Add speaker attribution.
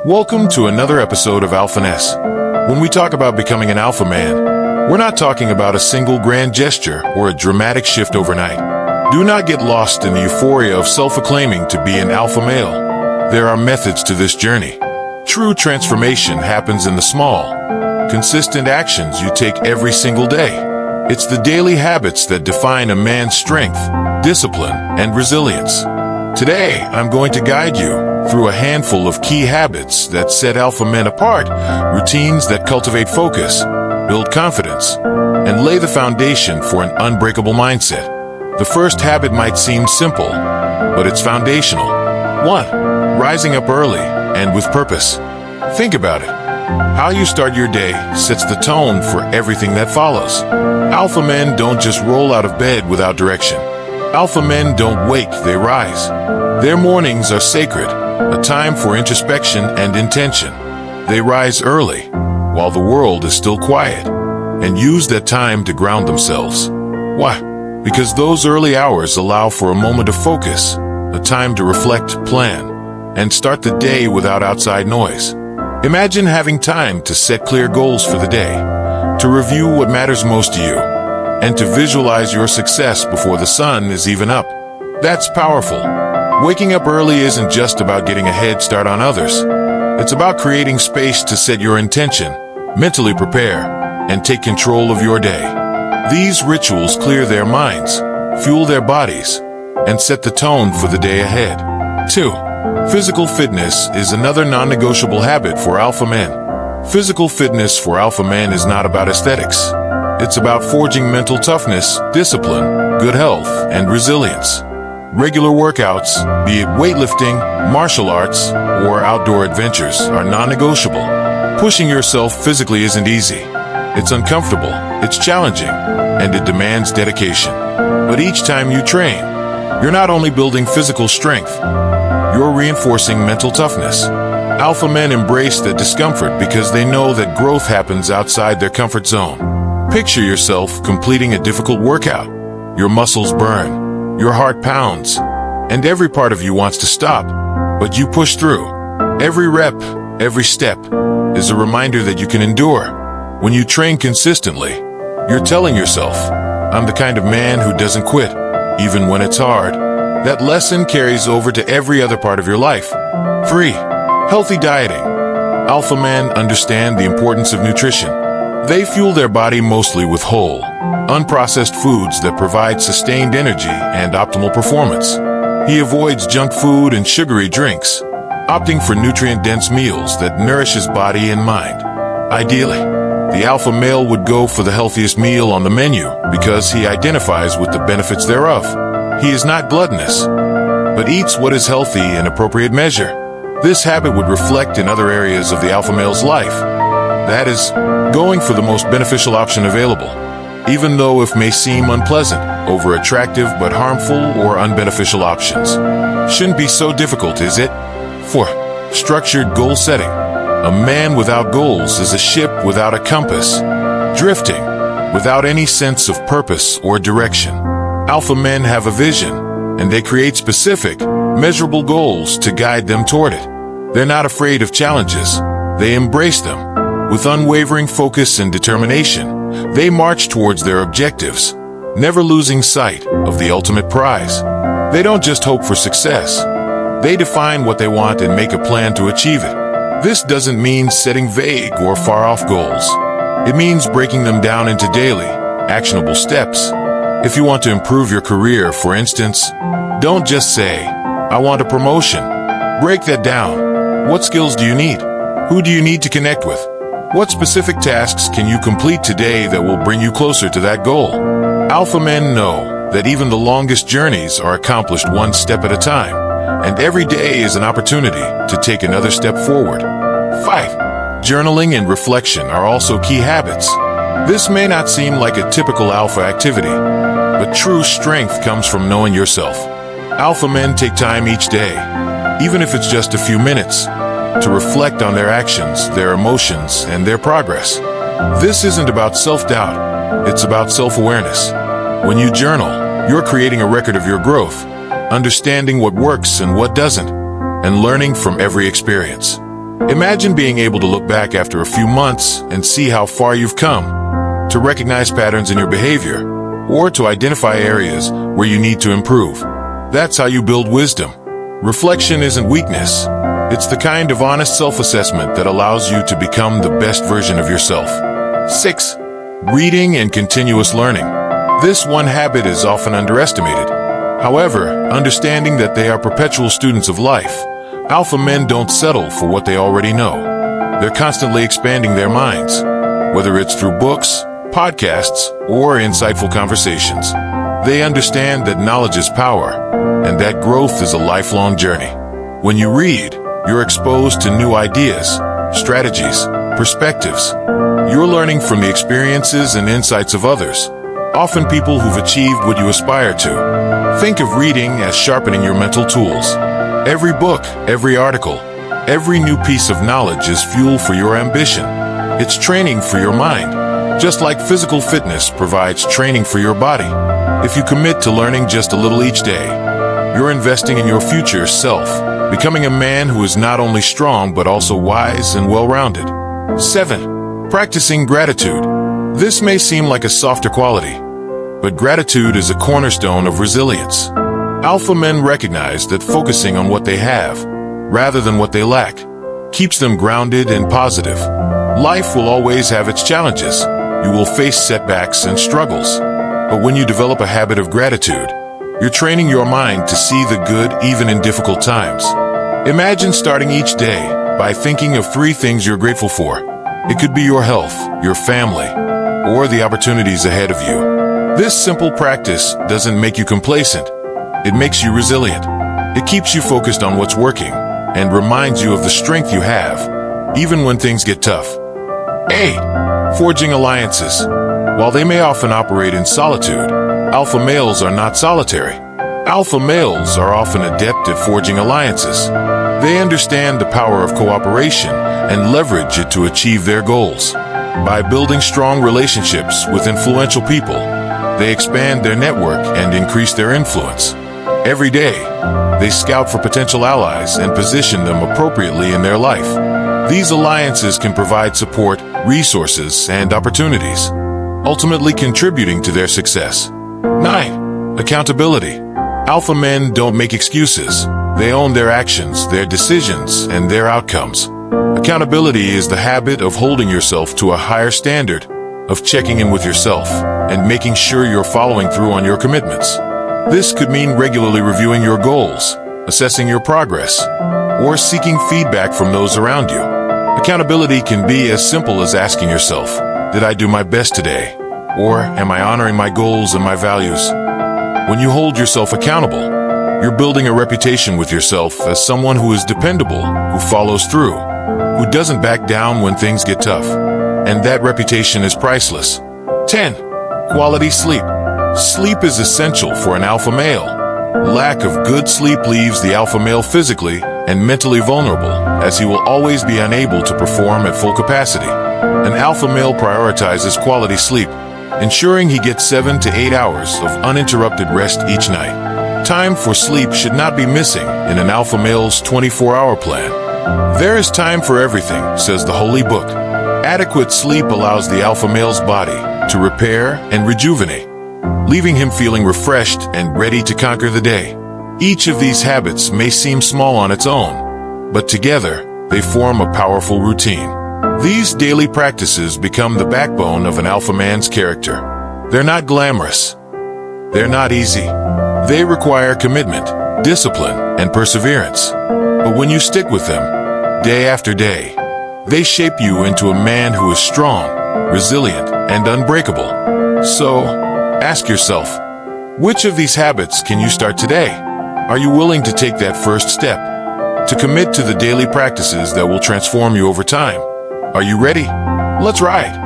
Speaker 1: Welcome to another episode of Alphaness. When we talk about becoming an alpha man, we're not talking about a single grand gesture or a dramatic shift overnight. Do not get lost in the euphoria of self-acclaiming to be an alpha male. There are methods to this journey. True transformation happens in the small, consistent actions you take every single day. It's the daily habits that define a man's strength, discipline, and resilience. Today, I'm going to guide you through a handful of key habits that set alpha men apart, routines that cultivate focus, build confidence, and lay the foundation for an unbreakable mindset. The first habit might seem simple, but it's foundational. 1. Rising up early and with purpose. Think about it. How you start your day sets the tone for everything that follows. Alpha men don't just roll out of bed without direction. Alpha men don't wake, they rise. Their mornings are sacred, a time for introspection and intention. They rise early, while the world is still quiet, and use that time to ground themselves. Why? Because those early hours allow for a moment of focus, a time to reflect, plan, and start the day without outside noise. Imagine having time to set clear goals for the day, to review what matters most to you, and to visualize your success before the sun is even up. That's powerful. Waking up early isn't just about getting a head start on others. It's about creating space to set your intention, mentally prepare, and take control of your day. These rituals clear their minds, fuel their bodies, and set the tone for the day ahead. 2. Physical fitness is another non-negotiable habit for alpha men. Physical fitness for alpha men is not about aesthetics. It's about forging mental toughness, discipline, good health, and resilience. Regular workouts, be it weightlifting, martial arts, or outdoor adventures, are non-negotiable. Pushing yourself physically isn't easy. It's uncomfortable, it's challenging, and it demands dedication. But each time you train, you're not only building physical strength, you're reinforcing mental toughness. Alpha men embrace the discomfort because they know that growth happens outside their comfort zone. Picture yourself completing a difficult workout. Your muscles burn, your heart pounds, and every part of you wants to stop, but you push through. Every rep, every step, is a reminder that you can endure. When you train consistently, you're telling yourself, I'm the kind of man who doesn't quit, even when it's hard. That lesson carries over to every other part of your life. 3. Healthy dieting. Alpha men understand the importance of nutrition. They fuel their body mostly with whole, unprocessed foods that provide sustained energy and optimal performance. He avoids junk food and sugary drinks, opting for nutrient-dense meals that nourish his body and mind. Ideally, the alpha male would go for the healthiest meal on the menu because he identifies with the benefits thereof. He is not gluttonous, but eats what is healthy in appropriate measure. This habit would reflect in other areas of the alpha male's life. That is, going for the most beneficial option available, even though it may seem unpleasant, over attractive but harmful or unbeneficial options. Shouldn't be so difficult, is it? 4. Structured goal setting. A man without goals is a ship without a compass, drifting, without any sense of purpose or direction. Alpha men have a vision, and they create specific, measurable goals to guide them toward it. They're not afraid of challenges. They embrace them. With unwavering focus and determination, they march towards their objectives, never losing sight of the ultimate prize. They don't just hope for success. They define what they want and make a plan to achieve it. This doesn't mean setting vague or far-off goals. It means breaking them down into daily, actionable steps. If you want to improve your career, for instance, don't just say, I want a promotion. Break that down. What skills do you need? Who do you need to connect with? What specific tasks can you complete today that will bring you closer to that goal? Alpha men know that even the longest journeys are accomplished one step at a time, and every day is an opportunity to take another step forward. 5. Journaling and reflection are also key habits. This may not seem like a typical alpha activity, but true strength comes from knowing yourself. Alpha men take time each day, even if it's just a few minutes, to reflect on their actions, their emotions, and their progress. This isn't about self-doubt, it's about self-awareness. When you journal, you're creating a record of your growth, understanding what works and what doesn't, and learning from every experience. Imagine being able to look back after a few months and see how far you've come, to recognize patterns in your behavior, or to identify areas where you need to improve. That's how you build wisdom. Reflection isn't weakness. It's the kind of honest self-assessment that allows you to become the best version of yourself. 6. Reading and continuous learning. This one habit is often underestimated. However, understanding that they are perpetual students of life, alpha men don't settle for what they already know. They're constantly expanding their minds, whether it's through books, podcasts, or insightful conversations. They understand that knowledge is power, and that growth is a lifelong journey. When you read, you're exposed to new ideas, strategies, perspectives. You're learning from the experiences and insights of others, often people who've achieved what you aspire to. Think of reading as sharpening your mental tools. Every book, every article, every new piece of knowledge is fuel for your ambition. It's training for your mind, just like physical fitness provides training for your body. If you commit to learning just a little each day, you're investing in your future self, becoming a man who is not only strong but also wise and well-rounded. 7. Practicing gratitude. This may seem like a softer quality, but gratitude is a cornerstone of resilience. Alpha men recognize that focusing on what they have, rather than what they lack, keeps them grounded and positive. Life will always have its challenges. You will face setbacks and struggles. But when you develop a habit of gratitude, you're training your mind to see the good even in difficult times. Imagine starting each day by thinking of 3 things you're grateful for. It could be your health, your family, or the opportunities ahead of you. This simple practice doesn't make you complacent. It makes you resilient. It keeps you focused on what's working and reminds you of the strength you have, even when things get tough. 8. Forging alliances. While they may often operate in solitude, alpha males are not solitary. Alpha males are often adept at forging alliances. They understand the power of cooperation and leverage it to achieve their goals. By building strong relationships with influential people, they expand their network and increase their influence. Every day, they scout for potential allies and position them appropriately in their life. These alliances can provide support, resources, and opportunities, ultimately contributing to their success. 9. Accountability. Alpha men don't make excuses. They own their actions, their decisions, and their outcomes. Accountability is the habit of holding yourself to a higher standard, of checking in with yourself, and making sure you're following through on your commitments. This could mean regularly reviewing your goals, assessing your progress, or seeking feedback from those around you. Accountability can be as simple as asking yourself, did I do my best today? Or am I honoring my goals and my values? When you hold yourself accountable, you're building a reputation with yourself as someone who is dependable, who follows through, who doesn't back down when things get tough. And that reputation is priceless. 10. Quality sleep. Sleep is essential for an alpha male. Lack of good sleep leaves the alpha male physically and mentally vulnerable, as he will always be unable to perform at full capacity. An alpha male prioritizes quality sleep, ensuring he gets 7 to 8 hours of uninterrupted rest each night. Time for sleep should not be missing in an alpha male's 24-hour plan. There is time for everything, says the Holy Book. Adequate sleep allows the alpha male's body to repair and rejuvenate, leaving him feeling refreshed and ready to conquer the day. Each of these habits may seem small on its own, but together they form a powerful routine. These daily practices become the backbone of an alpha man's character. They're not glamorous. They're not easy. They require commitment, discipline, and perseverance. But when you stick with them, day after day, they shape you into a man who is strong, resilient, and unbreakable. So, ask yourself, which of these habits can you start today? Are you willing to take that first step, to commit to the daily practices that will transform you over time? Are you ready? Let's ride!